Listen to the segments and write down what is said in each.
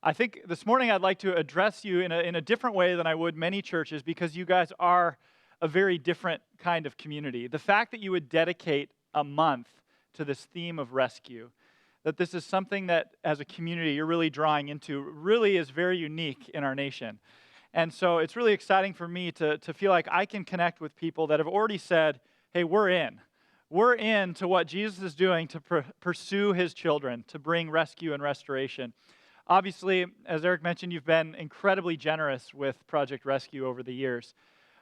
I think this morning I'd like to address you in a different way than I would many churches because you guys are a very different kind of community. The fact that you would dedicate a month to this theme of rescue, that this is something that as a community you're really drawing into, really is very unique in our nation. And so it's really exciting for me to feel like I can connect with people that have already said, hey, we're in. We're in to what Jesus is doing to pursue his children, to bring rescue and restoration. Obviously, as Eric mentioned, you've been incredibly generous with Project Rescue over the years.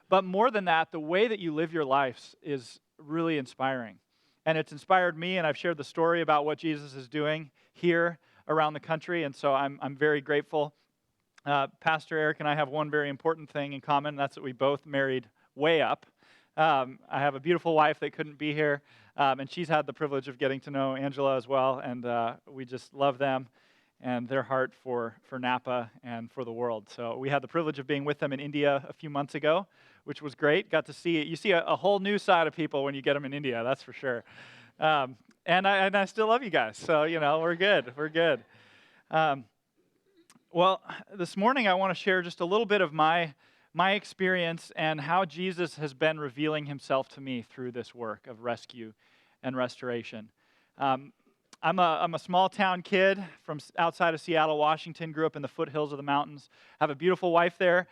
But more than that, the way that you live your lives is really inspiring. And it's inspired me, and I've shared the story about what Jesus is doing here around the country, and so I'm very grateful. Pastor Eric and I have one very important thing in common, and that's that we both married way up. I have a beautiful wife that couldn't be here, and she's had the privilege of getting to know Angela as well, and we just love them and their heart for Napa and for the world. So we had the privilege of being with them in India a few months ago, which was great. Got to see, you see a whole new side of people when you get them in India, that's for sure. And I still love you guys, so, we're good. Well, this morning I want to share just a little bit of my experience and how Jesus has been revealing himself to me through this work of rescue and restoration. I'm a small town kid from outside of Seattle, Washington, grew up in the foothills of the mountains. I have a beautiful wife there.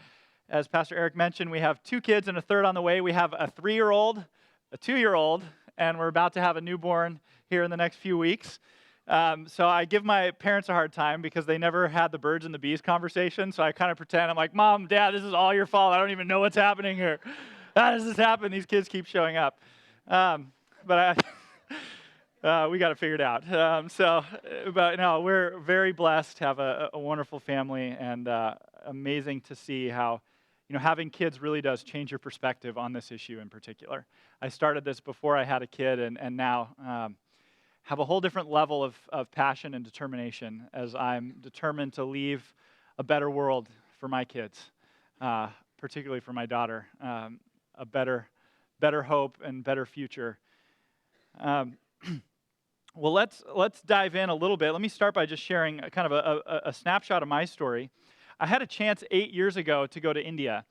As Pastor Eric mentioned, we have 2 kids and a third on the way. We have a 3-year-old, a 2-year-old, and we're about to have a newborn here in the next few weeks. So I give my parents a hard time because they never had the birds and the bees conversation. So I kind of pretend, I'm like, Mom, Dad, this is all your fault. I don't even know what's happening here. How does this happen? These kids keep showing up. We got it figured out. But no, we're very blessed to have a wonderful family, and amazing to see how, having kids really does change your perspective on this issue in particular. I started this before I had a kid, and now have a whole different level of passion and determination as I'm determined to leave a better world for my kids, particularly for my daughter, a better hope and better future. Well, let's dive in a little bit. Let me start by just sharing a kind of a snapshot of my story. I had a chance 8 years ago to go to India,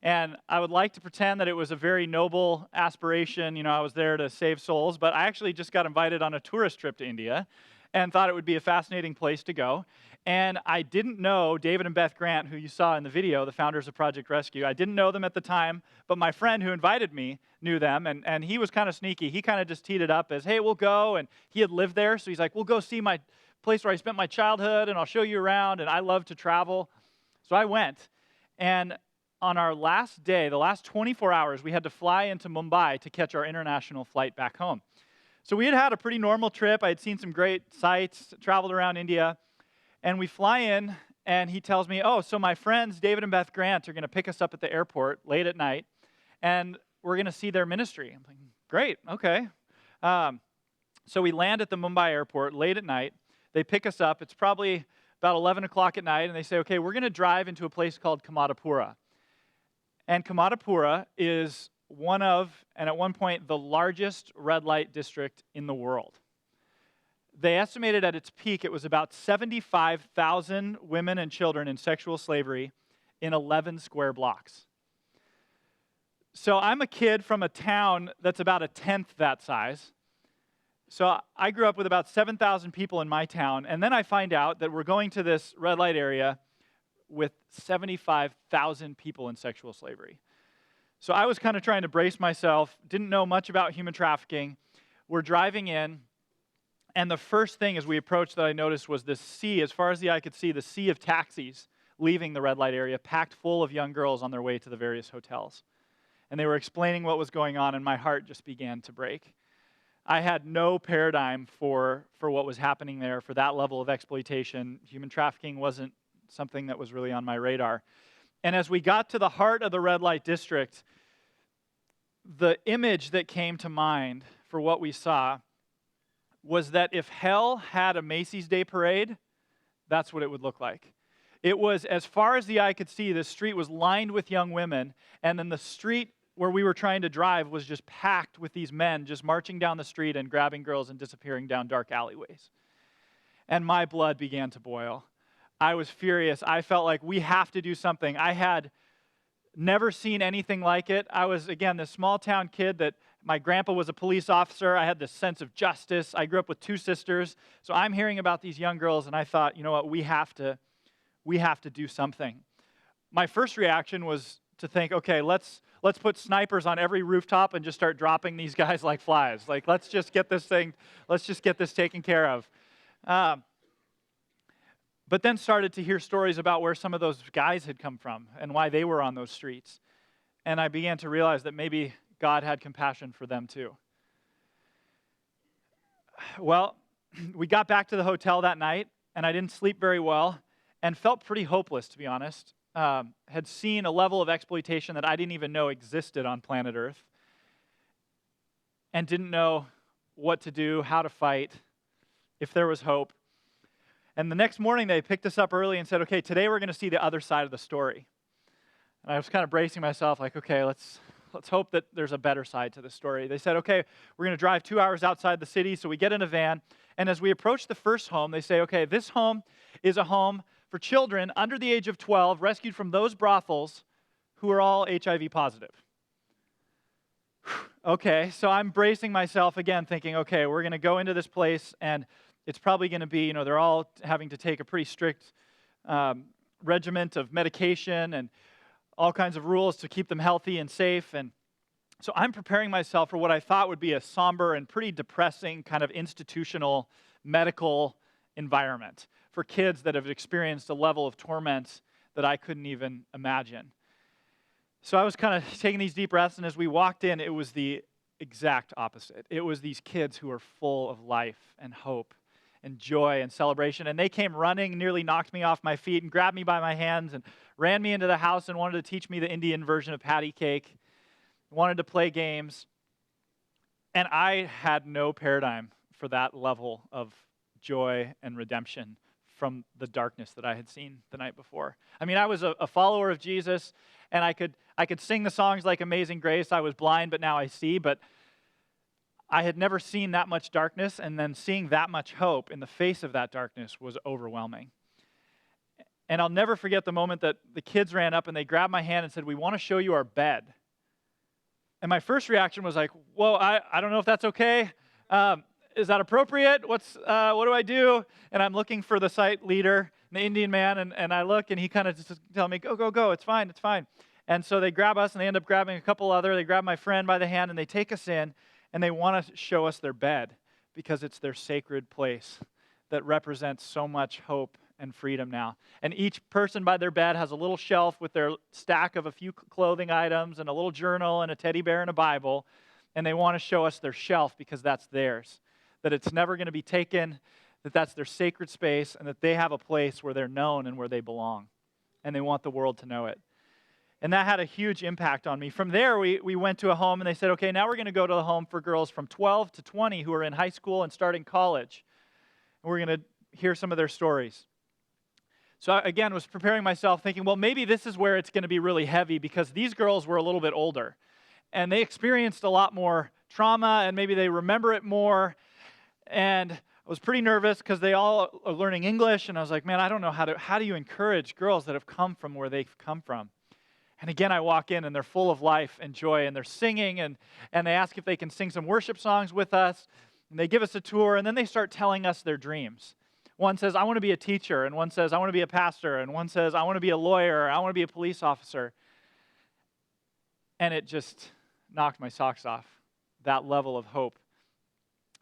and I would like to pretend that it was a very noble aspiration. I was there to save souls, but I actually just got invited on a tourist trip to India and thought it would be a fascinating place to go. And I didn't know David and Beth Grant, who you saw in the video, the founders of Project Rescue. I didn't know them at the time, but my friend who invited me knew them, and he was kind of sneaky. He kind of just teed it up as, hey, we'll go, and he had lived there, so he's like, we'll go see my place where I spent my childhood, and I'll show you around, and I love to travel. So I went, and on our last day, the last 24 hours, we had to fly into Mumbai to catch our international flight back home. So we had a pretty normal trip. I had seen some great sights, traveled around India, and we fly in, and he tells me, so my friends, David and Beth Grant, are going to pick us up at the airport late at night, and we're going to see their ministry. I'm like, great, okay. So we land at the Mumbai airport late at night. They pick us up. It's probably about 11 o'clock at night, and they say, okay, we're going to drive into a place called Kamatapura. And Kamatapura is one of, and at one point, the largest red light district in the world. They estimated at its peak it was about 75,000 women and children in sexual slavery in 11 square blocks. So I'm a kid from a town that's about a tenth that size. So I grew up with about 7,000 people in my town, and then I find out that we're going to this red light area with 75,000 people in sexual slavery. So I was kind of trying to brace myself, didn't know much about human trafficking. We're driving in, and the first thing as we approached that I noticed was this sea, as far as the eye could see, the sea of taxis leaving the red light area, packed full of young girls on their way to the various hotels. And they were explaining what was going on, and my heart just began to break. I had no paradigm for what was happening there, for that level of exploitation. Human trafficking wasn't something that was really on my radar. And as we got to the heart of the red light district, the image that came to mind for what we saw was that if hell had a Macy's Day Parade, that's what it would look like. It was, as far as the eye could see, the street was lined with young women, and then the street where we were trying to drive was just packed with these men just marching down the street and grabbing girls and disappearing down dark alleyways. And my blood began to boil. I was furious. I felt like we have to do something. I had never seen anything like it. I was, again, this small town kid that my grandpa was a police officer. I had this sense of justice. I grew up with two sisters. So I'm hearing about these young girls, and I thought, you know what, we have to do something. My first reaction was to think, okay, let's put snipers on every rooftop and just start dropping these guys like flies. Like, let's just get this taken care of. But then started to hear stories about where some of those guys had come from and why they were on those streets. And I began to realize that maybe God had compassion for them too. Well, we got back to the hotel that night, and I didn't sleep very well and felt pretty hopeless, to be honest. Had seen a level of exploitation that I didn't even know existed on planet Earth, and didn't know what to do, how to fight, if there was hope. And the next morning, they picked us up early and said, okay, today we're going to see the other side of the story. And I was kind of bracing myself like, okay, let's hope that there's a better side to the story. They said, okay, we're going to drive 2 hours outside the city. So we get in a van. And as we approach the first home, they say, okay, this home is a home for children under the age of 12 rescued from those brothels who are all HIV positive. Okay, so I'm bracing myself again, thinking, okay, we're going to go into this place, and it's probably going to be, they're all having to take a pretty strict regiment of medication and all kinds of rules to keep them healthy and safe. And so I'm preparing myself for what I thought would be a somber and pretty depressing kind of institutional medical environment for kids that have experienced a level of torment that I couldn't even imagine. So I was kind of taking these deep breaths, and as we walked in, it was the exact opposite. It was these kids who were full of life and hope and joy and celebration. And they came running, nearly knocked me off my feet and grabbed me by my hands and ran me into the house and wanted to teach me the Indian version of patty cake, wanted to play games. And I had no paradigm for that level of joy and redemption from the darkness that I had seen the night before. I mean, I was a follower of Jesus, and I could sing the songs like Amazing Grace. I was blind, but now I see. But I had never seen that much darkness, and then seeing that much hope in the face of that darkness was overwhelming. And I'll never forget the moment that the kids ran up and they grabbed my hand and said, "We want to show you our bed." And my first reaction was like, whoa, I don't know if that's okay. Is that appropriate? What do I do? And I'm looking for the site leader, the Indian man, and I look, and he kind of just tells me, go, it's fine. And so they grab us, and they end up grabbing a couple other. They grab my friend by the hand, and they take us in, and they want to show us their bed because it's their sacred place that represents so much hope and freedom now. And each person by their bed has a little shelf with their stack of a few clothing items and a little journal and a teddy bear and a Bible, and they want to show us their shelf because that's theirs, that it's never going to be taken, that that's their sacred space, and that they have a place where they're known and where they belong, and they want the world to know it. And that had a huge impact on me. From there, we went to a home, and they said, okay, now we're going to go to the home for girls from 12 to 20 who are in high school and starting college. And we're going to hear some of their stories. So I, again, was preparing myself thinking, well, maybe this is where it's going to be really heavy because these girls were a little bit older, and they experienced a lot more trauma, and maybe they remember it more. And I was pretty nervous because they all are learning English, and I was like, man, I don't know how do you encourage girls that have come from where they've come from? And again, I walk in, and they're full of life and joy, and they're singing, and they ask if they can sing some worship songs with us, and they give us a tour, and then they start telling us their dreams. One says, I want to be a teacher, and one says, I want to be a pastor, and one says, I want to be a lawyer, or I want to be a police officer. And it just knocked my socks off, that level of hope.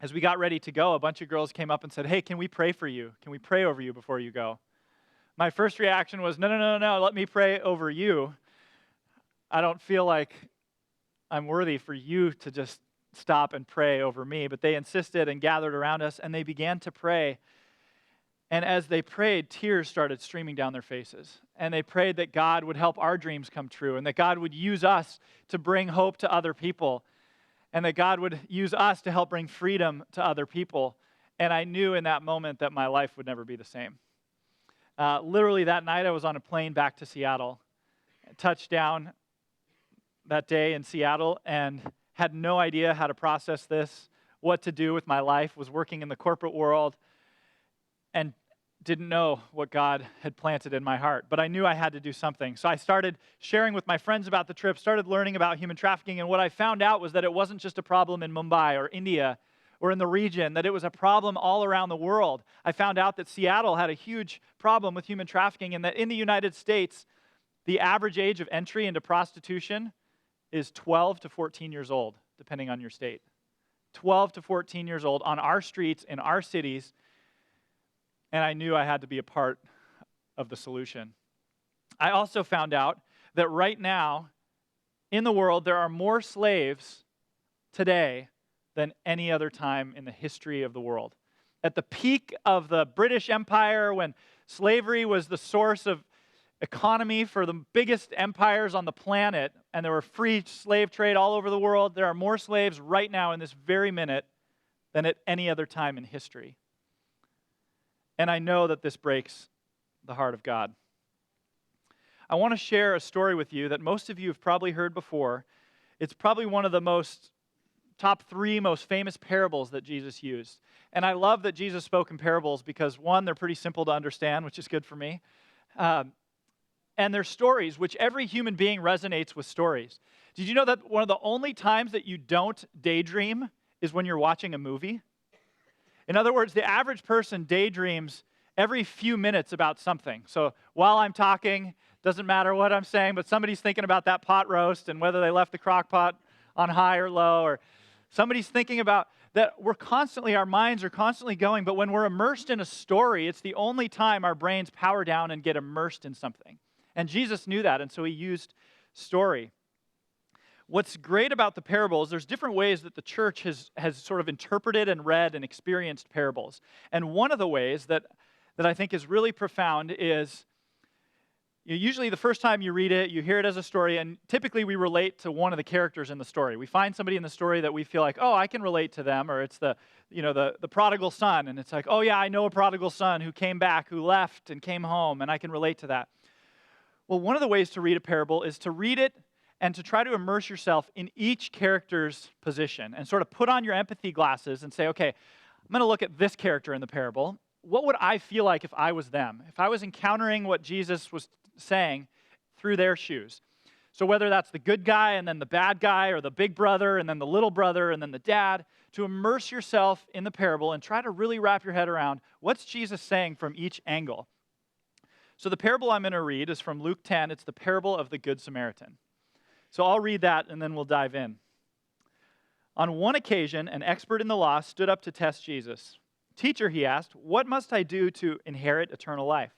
As we got ready to go, a bunch of girls came up and said, hey, can we pray for you? Can we pray over you before you go? My first reaction was, no, let me pray over you. I don't feel like I'm worthy for you to just stop and pray over me. But they insisted and gathered around us, and they began to pray. And as they prayed, tears started streaming down their faces. And they prayed that God would help our dreams come true, and that God would use us to bring hope to other people, and that God would use us to help bring freedom to other people. And I knew in that moment that my life would never be the same. Literally that night, I was on a plane back to Seattle, touched down that day in Seattle, and had no idea how to process this, what to do with my life, was working in the corporate world, and didn't know what God had planted in my heart, but I knew I had to do something. So I started sharing with my friends about the trip, started learning about human trafficking, and what I found out was that it wasn't just a problem in Mumbai or India or in the region, that it was a problem all around the world. I found out that Seattle had a huge problem with human trafficking, and that in the United States, the average age of entry into prostitution is 12 to 14 years old, depending on your state. 12 to 14 years old on our streets, in our cities, and I knew I had to be a part of the solution. I also found out that right now, in the world, there are more slaves today than any other time in the history of the world. At the peak of the British Empire, when slavery was the source of economy for the biggest empires on the planet, and there were free slave trade all over the world, there are more slaves right now in this very minute than at any other time in history. And I know that this breaks the heart of God. I want to share a story with you that most of you have probably heard before. It's probably one of the top 3 most famous parables that Jesus used. And I love that Jesus spoke in parables because, one, they're pretty simple to understand, which is good for me. And they're stories, which every human being resonates with stories. Did you know that one of the only times that you don't daydream is when you're watching a movie? In other words, the average person daydreams every few minutes about something. So while I'm talking, doesn't matter what I'm saying, but somebody's thinking about that pot roast and whether they left the crock pot on high or low, or somebody's thinking about that. Our minds are constantly going, but when we're immersed in a story, it's the only time our brains power down and get immersed in something. And Jesus knew that, and so he used story. What's great about the parables, there's different ways that the church has sort of interpreted and read and experienced parables. And one of the ways that I think is really profound is, usually the first time you read it, you hear it as a story, and typically we relate to one of the characters in the story. We find somebody in the story that we feel like, oh, I can relate to them, or it's the prodigal son, and it's like, oh yeah, I know a prodigal son who came back, who left and came home, and I can relate to that. Well, one of the ways to read a parable is to read it and to try to immerse yourself in each character's position and sort of put on your empathy glasses and say, okay, I'm going to look at this character in the parable. What would I feel like if I was them? If I was encountering what Jesus was saying through their shoes? So whether that's the good guy and then the bad guy, or the big brother and then the little brother and then the dad, to immerse yourself in the parable and try to really wrap your head around what's Jesus saying from each angle. So the parable I'm going to read is from Luke 10. It's the parable of the Good Samaritan. So I'll read that and then we'll dive in. On one occasion, an expert in the law stood up to test Jesus. "Teacher," he asked, "what must I do to inherit eternal life?"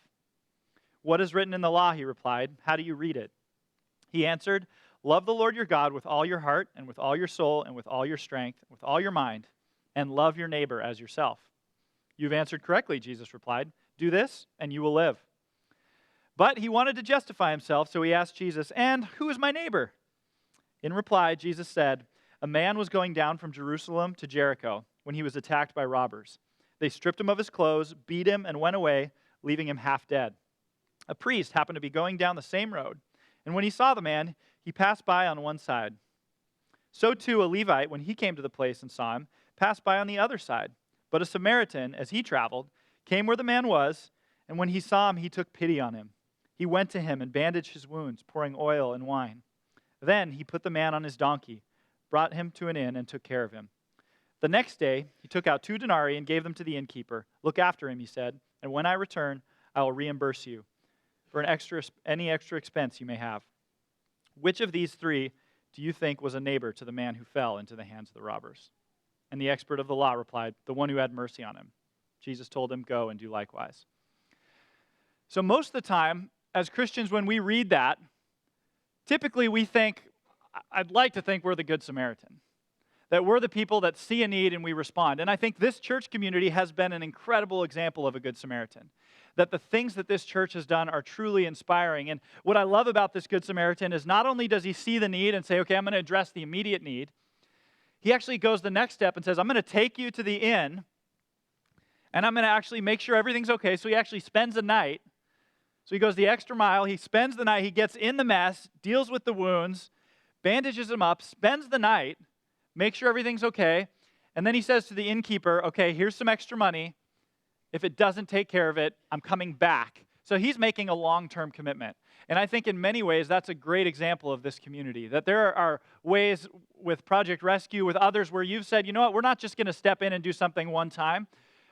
"What is written in the law?" he replied. "How do you read it?" He answered, "Love the Lord your God with all your heart and with all your soul and with all your strength and with all your mind, and love your neighbor as yourself." "You've answered correctly," Jesus replied. "Do this and you will live." But he wanted to justify himself, so he asked Jesus, "And who is my neighbor?" In reply, Jesus said, "A man was going down from Jerusalem to Jericho when he was attacked by robbers. They stripped him of his clothes, beat him, and went away, leaving him half dead. A priest happened to be going down the same road, and when he saw the man, he passed by on one side. So too a Levite, when he came to the place and saw him, passed by on the other side. But a Samaritan, as he traveled, came where the man was, and when he saw him, he took pity on him. He went to him and bandaged his wounds, pouring oil and wine. Then he put the man on his donkey, brought him to an inn, and took care of him. The next day, he took out 2 denarii and gave them to the innkeeper. 'Look after him,' he said, 'and when I return, I will reimburse you for any extra expense you may have.' Which of these 3 do you think was a neighbor to the man who fell into the hands of the robbers?" And the expert of the law replied, "The one who had mercy on him." Jesus told him, "Go and do likewise." So most of the time, as Christians, when we read that, typically we think, I'd like to think we're the Good Samaritan, that we're the people that see a need and we respond. And I think this church community has been an incredible example of a Good Samaritan, that the things that this church has done are truly inspiring. And what I love about this Good Samaritan is not only does he see the need and say, okay, I'm going to address the immediate need, he actually goes the next step and says, I'm going to take you to the inn and I'm going to actually make sure everything's okay. So he actually spends the night. So he goes the extra mile, he spends the night, he gets in the mess, deals with the wounds, bandages him up, spends the night, makes sure everything's okay, and then he says to the innkeeper, okay, here's some extra money, If it doesn't take care of it, I'm coming back. So he's making a long-term commitment. And I think in many ways, that's a great example of this community, that there are ways with Project Rescue, with others, where you've said, you know what, we're not just going to step in and do something one time,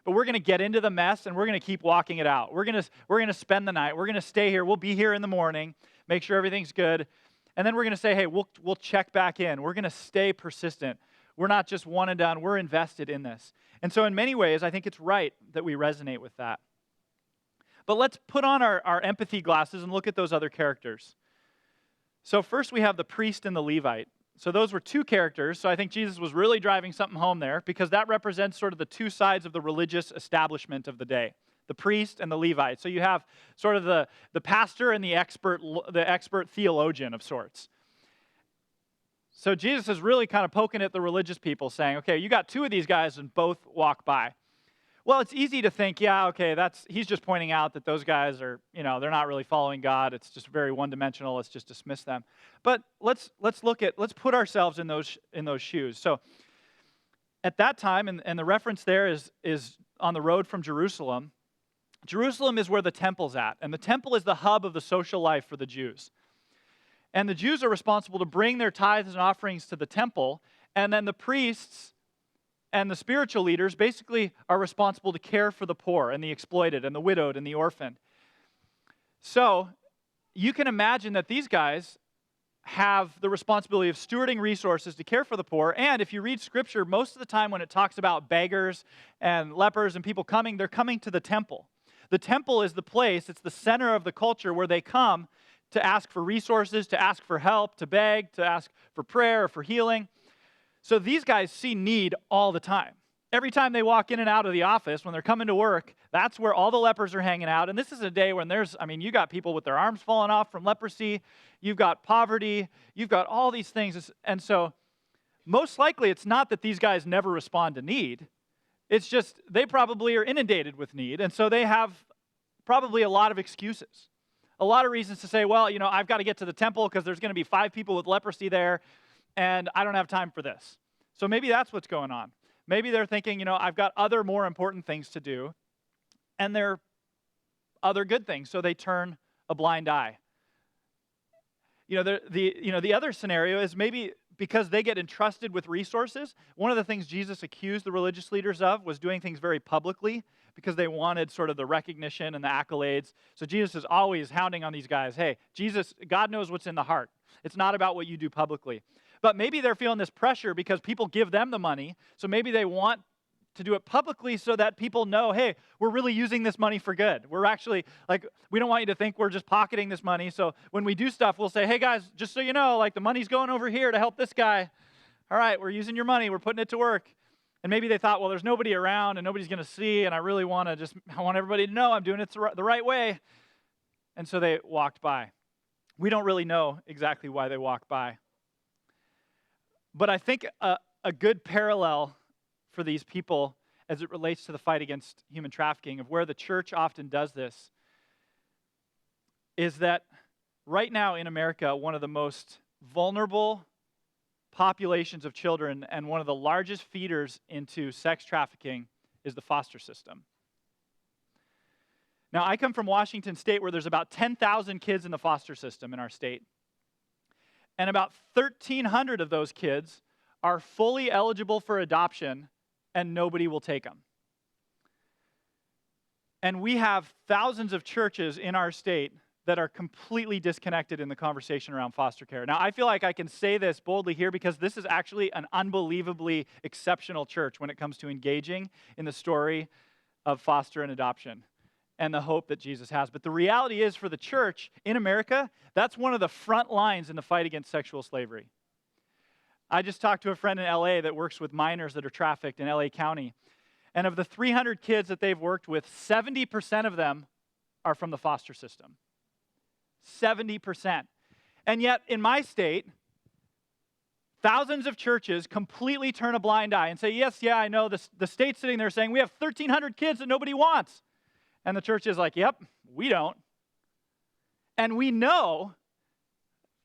but we're going to get into the mess and we're going to keep walking it out. We're going to spend the night. We're going to stay here. We'll be here in the morning, make sure everything's good. And then we're going to say, hey, we'll check back in. We're going to stay persistent. We're not just one and done. We're invested in this. And so in many ways, I think it's right that we resonate with that. But let's put on our empathy glasses and look at those other characters. So first we have the priest and the Levite. So those were two characters. So I think Jesus was really driving something home there, because that represents sort of the two sides of the religious establishment of the day, the priest and the Levite. So you have sort of the pastor and the expert theologian of sorts. So Jesus is really kind of poking at the religious people, saying, okay, you got two of these guys and both walk by. Well, it's easy to think, yeah, okay, he's just pointing out that those guys are, they're not really following God. It's just very one-dimensional. Let's just dismiss them. But let's put ourselves in those shoes. So at that time, and the reference there is on the road from Jerusalem. Jerusalem is where the temple's at, and the temple is the hub of the social life for the Jews. And the Jews are responsible to bring their tithes and offerings to the temple, and then the priests and the spiritual leaders basically are responsible to care for the poor and the exploited and the widowed and the orphaned. So you can imagine that these guys have the responsibility of stewarding resources to care for the poor. And if you read Scripture, most of the time when it talks about beggars and lepers and people coming, they're coming to the temple. The temple is the place, it's the center of the culture where they come to ask for resources, to ask for help, to beg, to ask for prayer or for healing. So these guys see need all the time. Every time they walk in and out of the office, when they're coming to work, that's where all the lepers are hanging out. And this is a day when you got people with their arms falling off from leprosy, you've got poverty, you've got all these things. And so most likely it's not that these guys never respond to need. It's just they probably are inundated with need. And so they have probably a lot of excuses, a lot of reasons to say, well, I've got to get to the temple because there's going to be 5 people with leprosy there, and I don't have time for this. So maybe that's what's going on. Maybe they're thinking, I've got other more important things to do, and they're other good things, so they turn a blind eye. The other scenario is maybe because they get entrusted with resources. One of the things Jesus accused the religious leaders of was doing things very publicly because they wanted sort of the recognition and the accolades. So Jesus is always hounding on these guys. Hey, God knows what's in the heart. It's not about what you do publicly. But maybe they're feeling this pressure because people give them the money. So maybe they want to do it publicly so that people know, hey, we're really using this money for good. We're actually, we don't want you to think we're just pocketing this money. So when we do stuff, we'll say, hey guys, just so you know, the money's going over here to help this guy. All right, we're using your money. We're putting it to work. And maybe they thought, well, there's nobody around and nobody's going to see, and I want everybody to know I'm doing it the right way. And so they walked by. We don't really know exactly why they walked by. But I think a good parallel for these people as it relates to the fight against human trafficking, of where the church often does this, is that right now in America, one of the most vulnerable populations of children and one of the largest feeders into sex trafficking is the foster system. Now, I come from Washington State, where there's about 10,000 kids in the foster system in our state. And about 1,300 of those kids are fully eligible for adoption, and nobody will take them. And we have thousands of churches in our state that are completely disconnected in the conversation around foster care. Now, I feel like I can say this boldly here because this is actually an unbelievably exceptional church when it comes to engaging in the story of foster and adoption and the hope that Jesus has. But the reality is, for the church in America, that's one of the front lines in the fight against sexual slavery. I just talked to a friend in LA that works with minors that are trafficked in LA County. And of the 300 kids that they've worked with, 70% of them are from the foster system. 70%. And yet, in my state, thousands of churches completely turn a blind eye and say, yes, yeah, I know. The state's sitting there saying, we have 1,300 kids that nobody wants. And the church is like, yep, we don't. And we know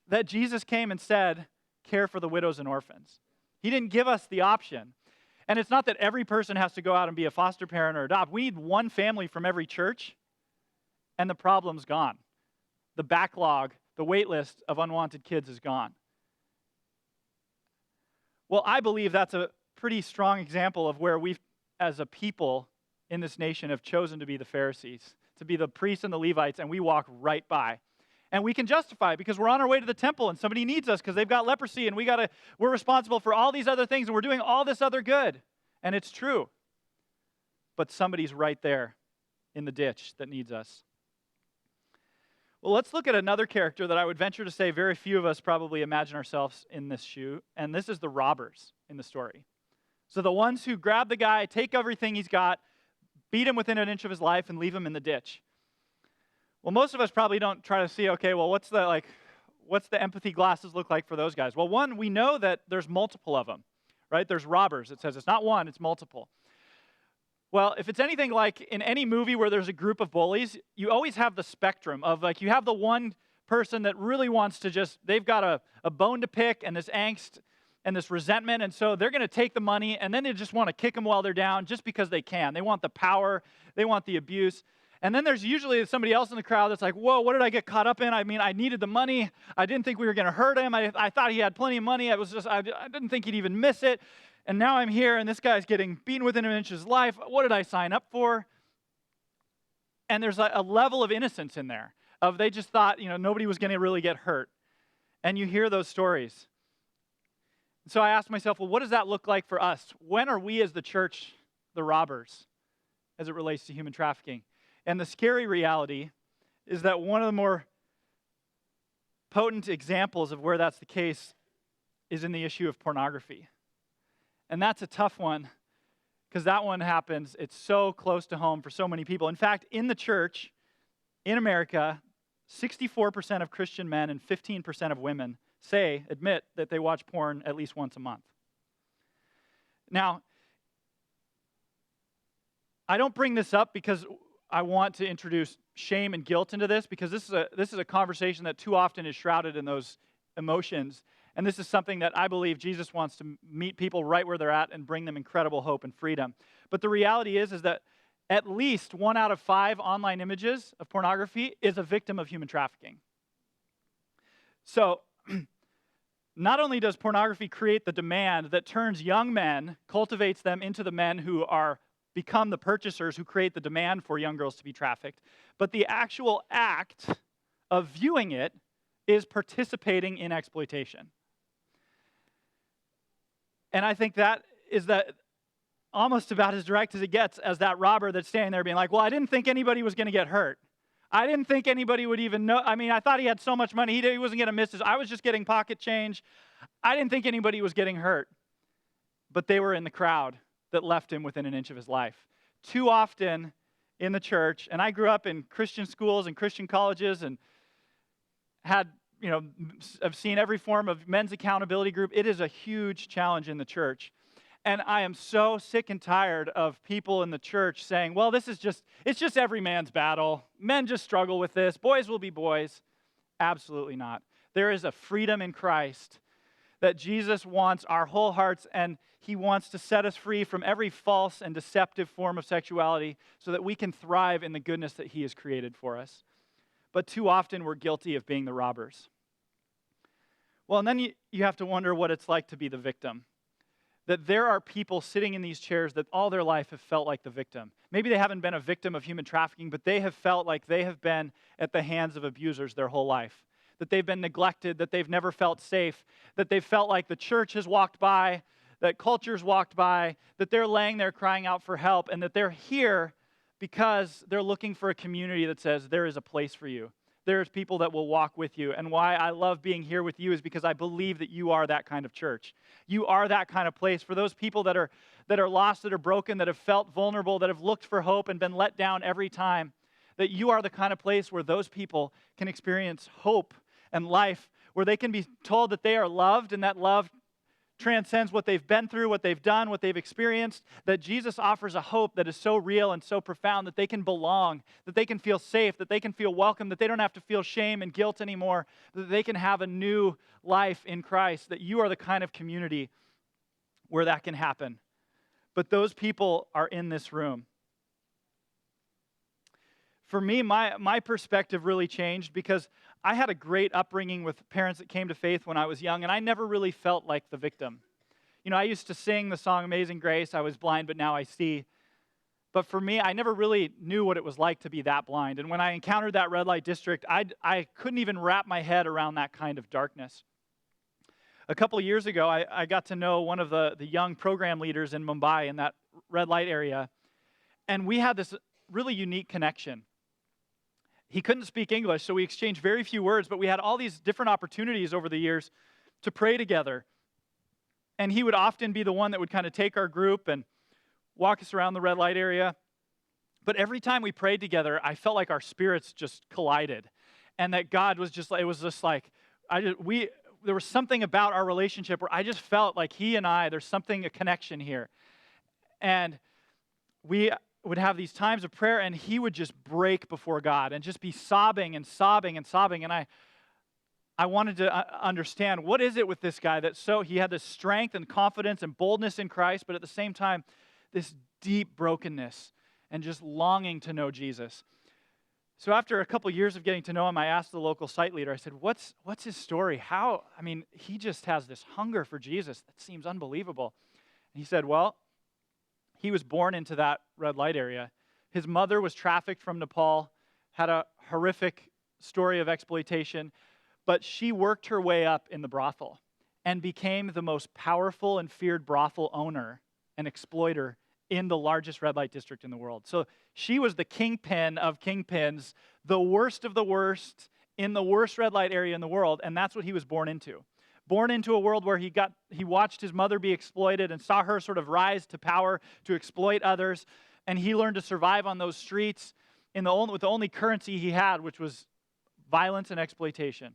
that Jesus came and said, care for the widows and orphans. He didn't give us the option. And it's not that every person has to go out and be a foster parent or adopt. We need one family from every church, and the problem's gone. The backlog, the wait list of unwanted kids is gone. Well, I believe that's a pretty strong example of where we, as a people in this nation, have chosen to be the Pharisees, to be the priests and the Levites, and we walk right by. And we can justify it because we're on our way to the temple and somebody needs us because they've got leprosy and we're responsible for all these other things and we're doing all this other good. And it's true. But somebody's right there in the ditch that needs us. Well, let's look at another character that I would venture to say very few of us probably imagine ourselves in this shoe, and this is the robbers in the story. So the ones who grab the guy, take everything he's got, beat him within an inch of his life, and leave him in the ditch. Well, most of us probably don't try to see, okay, well, what's the empathy glasses look like for those guys? Well, one, we know that there's multiple of them, right? There's robbers. It says it's not one, it's multiple. Well, if it's anything like in any movie where there's a group of bullies, you always have the spectrum of like, you have the one person that really wants to they've got a bone to pick and this angst and this resentment, and so they're going to take the money, and then they just want to kick them while they're down just because they can. They want the power, they want the abuse. And then there's usually somebody else in the crowd that's like, whoa, what did I get caught up in? I mean, I needed the money. I didn't think we were going to hurt him. I thought he had plenty of money. I didn't think he'd even miss it. And now I'm here, and this guy's getting beaten within an inch of his life. What did I sign up for? And there's a level of innocence in there. They just thought, nobody was going to really get hurt. And you hear those stories. So I asked myself, well, what does that look like for us? When are we as the church the robbers as it relates to human trafficking? And the scary reality is that one of the more potent examples of where that's the case is in the issue of pornography. And that's a tough one because that one happens. It's so close to home for so many people. In fact, in the church, in America, 64% of Christian men and 15% of women admit that they watch porn at least once a month. Now, I don't bring this up because I want to introduce shame and guilt into this, because this is a conversation that too often is shrouded in those emotions. And this is something that I believe Jesus wants to meet people right where they're at and bring them incredible hope and freedom. But the reality is that at least 1 out of 5 online images of pornography is a victim of human trafficking. So not only does pornography create the demand that turns young men, cultivates them into the men who become the purchasers who create the demand for young girls to be trafficked, but the actual act of viewing it is participating in exploitation. And I think that is almost about as direct as it gets as that robber that's standing there being like, well, I didn't think anybody was going to get hurt. I didn't think anybody would even know. I mean, I thought he had so much money, he wasn't going to miss this. I was just getting pocket change. I didn't think anybody was getting hurt. But they were in the crowd that left him within an inch of his life. Too often in the church, and I grew up in Christian schools and Christian colleges and I've seen every form of men's accountability group. It is a huge challenge in the church. And I am so sick and tired of people in the church saying, well, it's just every man's battle. Men just struggle with this. Boys will be boys. Absolutely not. There is a freedom in Christ that Jesus wants our whole hearts, and he wants to set us free from every false and deceptive form of sexuality so that we can thrive in the goodness that he has created for us. But too often we're guilty of being the robbers. Well, and then you have to wonder what it's like to be the victim. That there are people sitting in these chairs that all their life have felt like the victim. Maybe they haven't been a victim of human trafficking, but they have felt like they have been at the hands of abusers their whole life. That they've been neglected, that they've never felt safe, that they've felt like the church has walked by, that culture's walked by, that they're laying there crying out for help, and that they're here because they're looking for a community that says there is a place for you. There's people that will walk with you. And why I love being here with you is because I believe that you are that kind of church. You are that kind of place for those people that are lost, that are broken, that have felt vulnerable, that have looked for hope and been let down every time. That you are the kind of place where those people can experience hope and life, where they can be told that they are loved, and that love transcends what they've been through, what they've done, what they've experienced, that Jesus offers a hope that is so real and so profound that they can belong, that they can feel safe, that they can feel welcome, that they don't have to feel shame and guilt anymore, that they can have a new life in Christ, that you are the kind of community where that can happen. but those people are in this room. For me, my perspective really changed because I had a great upbringing with parents that came to faith when I was young, and I never really felt like the victim. I used to sing the song Amazing Grace, I was blind, but now I see. But for me, I never really knew what it was like to be that blind. And when I encountered that red light district, I couldn't even wrap my head around that kind of darkness. A couple of years ago, I got to know one of the young program leaders in Mumbai in that red light area, and we had this really unique connection. He couldn't speak English, so we exchanged very few words, but we had all these different opportunities over the years to pray together. And he would often be the one that would kind of take our group and walk us around the red light area. But every time we prayed together, I felt like our spirits just collided. And that God was just, it was just like, there was something about our relationship where I just felt like he and there's something, a connection here. And we would have these times of prayer, and he would just break before God and just be sobbing and sobbing and sobbing. And I wanted to understand, what is it with this guy that he had this strength and confidence and boldness in Christ, but at the same time, this deep brokenness and just longing to know Jesus. So after a couple years of getting to know him, I asked the local site leader, I said, what's his story? He just has this hunger for Jesus that seems unbelievable. And he said, well, he was born into that red light area. His mother was trafficked from Nepal, had a horrific story of exploitation, but she worked her way up in the brothel and became the most powerful and feared brothel owner and exploiter in the largest red light district in the world. So she was the kingpin of kingpins, the worst of the worst, in the worst red light area in the world, and that's what he was born into. Born into a world where he watched his mother be exploited and saw her sort of rise to power to exploit others, and he learned to survive on those streets with the only currency he had, which was violence and exploitation.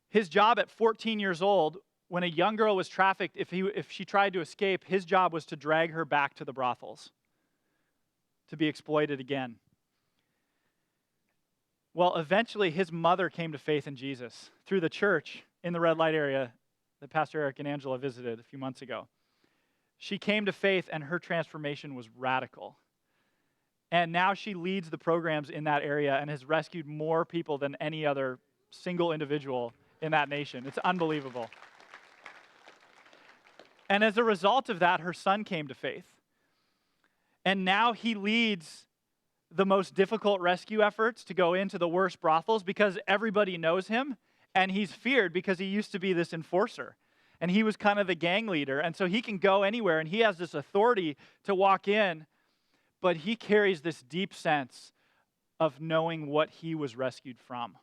His job at 14 years old, when a young girl was trafficked, if she tried to escape, his job was to drag her back to the brothels to be exploited again. Well, eventually his mother came to faith in Jesus through the church in the red light area that Pastor Eric and Angela visited a few months ago. She came to faith, and her transformation was radical. And now she leads the programs in that area and has rescued more people than any other single individual in that nation. It's unbelievable. And as a result of that, her son came to faith. And now he leads the most difficult rescue efforts to go into the worst brothels because everybody knows him, and he's feared because he used to be this enforcer. And he was kind of the gang leader, and so he can go anywhere, and he has this authority to walk in, but he carries this deep sense of knowing what he was rescued from.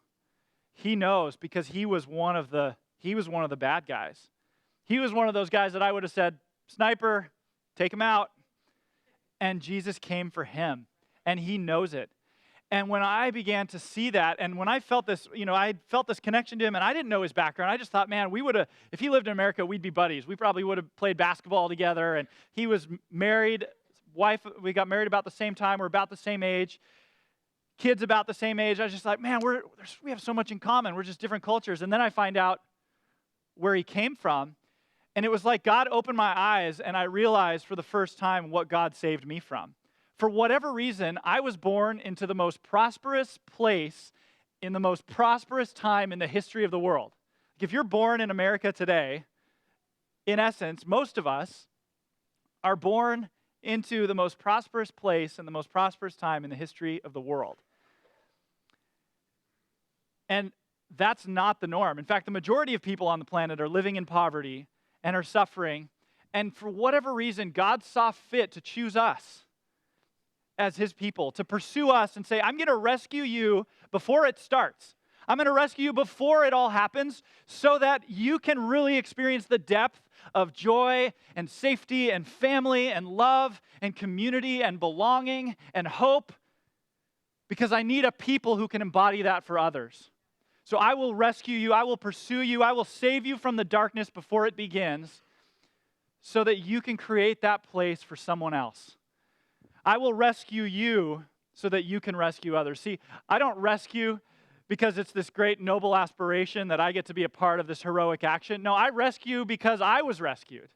He knows because he was one of the bad guys. He was one of those guys that I would have said, sniper, take him out. And Jesus came for him, and he knows it. And when I began to see that, and when I felt this, I felt this connection to him, and I didn't know his background. I just thought, man, if he lived in America, we'd be buddies. We probably would have played basketball together, and he was married, we got married about the same time, we're about the same age, kids about the same age. I was just like, man, we have so much in common. We're just different cultures. And then I find out where he came from, and it was like God opened my eyes, and I realized for the first time what God saved me from. For whatever reason, I was born into the most prosperous place in the most prosperous time in the history of the world. If you're born in America today, in essence, most of us are born into the most prosperous place and the most prosperous time in the history of the world. And that's not the norm. In fact, the majority of people on the planet are living in poverty and are suffering. And for whatever reason, God saw fit to choose us as his people, to pursue us and say, I'm going to rescue you before it starts. I'm going to rescue you before it all happens so that you can really experience the depth of joy and safety and family and love and community and belonging and hope, because I need a people who can embody that for others. So I will rescue you, I will pursue you, I will save you from the darkness before it begins so that you can create that place for someone else. I will rescue you so that you can rescue others. See, I don't rescue because it's this great noble aspiration that I get to be a part of this heroic action. No, I rescue because I was rescued.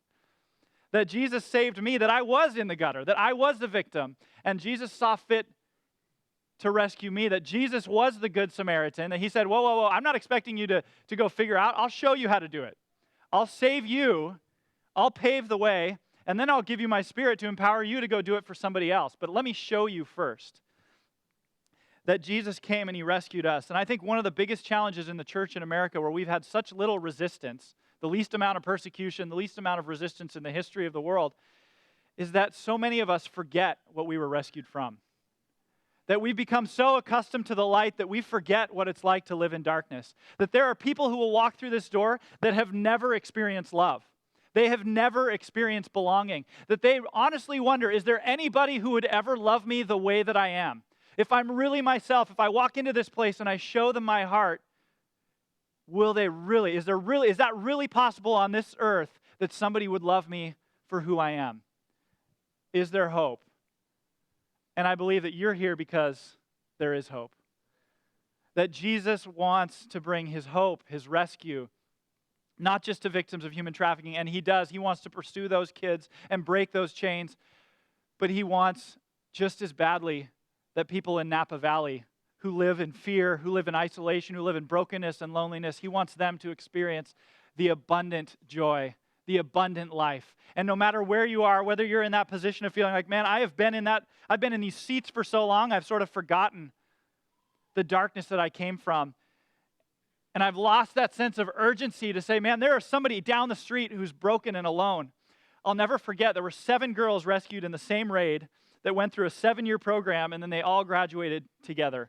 that Jesus saved me, that I was in the gutter, that I was the victim, and Jesus saw fit to rescue me, that Jesus was the Good Samaritan, that he said, whoa, whoa, whoa, I'm not expecting you to go figure out. I'll show you how to do it. I'll save you. I'll pave the way, and then I'll give you my Spirit to empower you to go do it for somebody else. But let me show you first that Jesus came and he rescued us. And I think one of the biggest challenges in the church in America, where we've had such little resistance, the least amount of persecution, the least amount of resistance in the history of the world, is that so many of us forget what we were rescued from. That we've become so accustomed to the light that we forget what it's like to live in darkness. That there are people who will walk through this door that have never experienced love. They have never experienced belonging. That they honestly wonder, is there anybody who would ever love me the way that I am? If I'm really myself, if I walk into this place and I show them my heart, will they really, is that really possible on this earth that somebody would love me for who I am? Is there hope? And I believe that you're here because there is hope. That Jesus wants to bring his hope, his rescue, not just to victims of human trafficking, and he does. He wants to pursue those kids and break those chains, but he wants just as badly that people in Napa Valley who live in fear, who live in isolation, who live in brokenness and loneliness, he wants them to experience the abundant joy, the abundant life. And no matter where you are, whether you're in that position of feeling like, man, I've been in these seats for so long, I've sort of forgotten the darkness that I came from. And I've lost that sense of urgency to say, man, there is somebody down the street who's broken and alone. I'll never forget, there were 7 girls rescued in the same raid that went through a 7-year program, and then they all graduated together.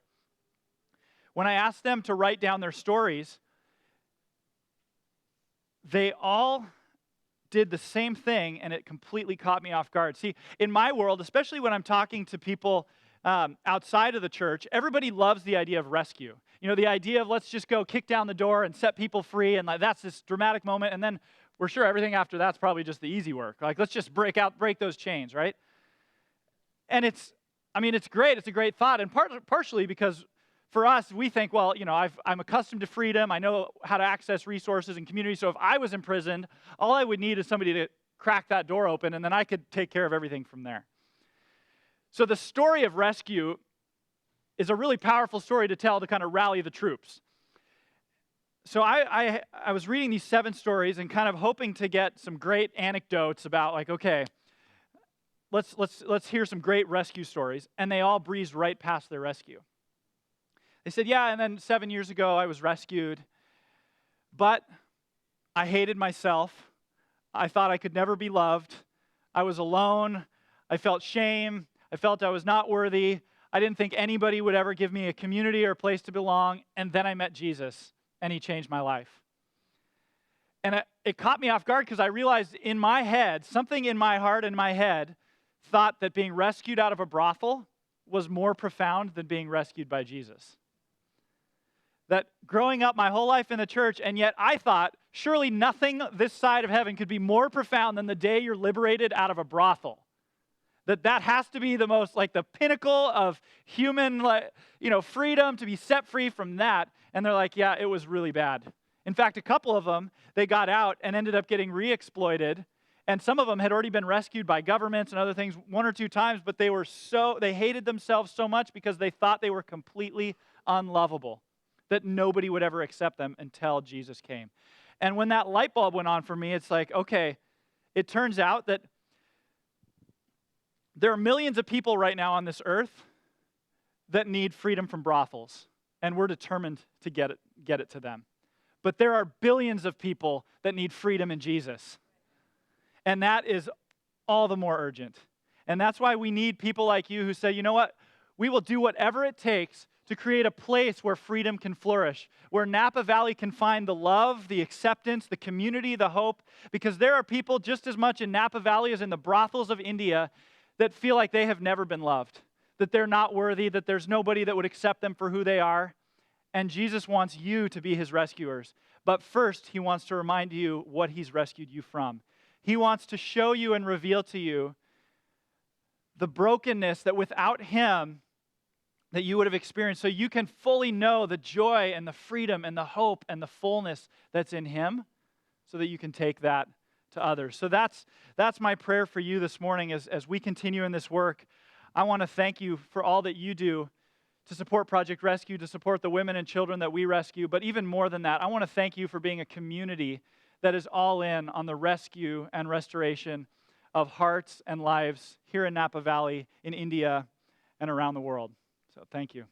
When I asked them to write down their stories, they all did the same thing, and it completely caught me off guard. See, in my world, especially when I'm talking to people outside of the church, everybody loves the idea of rescue. You know, the idea of let's just go kick down the door and set people free, and that's this dramatic moment, and then we're sure everything after that's probably just the easy work. Like, let's just break those chains, right? And it's great. It's a great thought, and partially because for us, we think, well, you know, I'm accustomed to freedom. I know how to access resources and community, so if I was imprisoned, all I would need is somebody to crack that door open, and then I could take care of everything from there. So the story of rescue is a really powerful story to tell to kind of rally the troops. So I was reading these 7 stories and kind of hoping to get some great anecdotes about, like, okay, let's hear some great rescue stories, and they all breezed right past their rescue. They said, yeah, and then 7 years ago I was rescued, but I hated myself. I thought I could never be loved. I was alone. I felt shame. I felt I was not worthy. I didn't think anybody would ever give me a community or a place to belong. And then I met Jesus, and he changed my life. And it caught me off guard because I realized in my head, something in my heart and my head thought that being rescued out of a brothel was more profound than being rescued by Jesus. That growing up my whole life in the church, and yet I thought, surely nothing this side of heaven could be more profound than the day you're liberated out of a brothel. That has to be the most, like, the pinnacle of human, freedom, to be set free from that. And they're like, yeah, it was really bad. In fact, a couple of them, they got out and ended up getting re-exploited. And some of them had already been rescued by governments and other things 1 or 2 times, but they hated themselves so much because they thought they were completely unlovable, that nobody would ever accept them until Jesus came. And when that light bulb went on for me, it's like, okay, it turns out that there are millions of people right now on this earth that need freedom from brothels, and we're determined to get it to them. But there are billions of people that need freedom in Jesus, and that is all the more urgent. And that's why we need people like you who say, you know what, we will do whatever it takes to create a place where freedom can flourish, where Napa Valley can find the love, the acceptance, the community, the hope, because there are people just as much in Napa Valley as in the brothels of India that feel like they have never been loved, that they're not worthy, that there's nobody that would accept them for who they are. And Jesus wants you to be his rescuers. But first, he wants to remind you what he's rescued you from. He wants to show you and reveal to you the brokenness that without him, that you would have experienced, so you can fully know the joy and the freedom and the hope and the fullness that's in him, so that you can take that to others. So that's my prayer for you this morning as we continue in this work. I want to thank you for all that you do to support Project Rescue, to support the women and children that we rescue. But even more than that, I want to thank you for being a community that is all in on the rescue and restoration of hearts and lives here in Napa Valley, in India, and around the world. So thank you.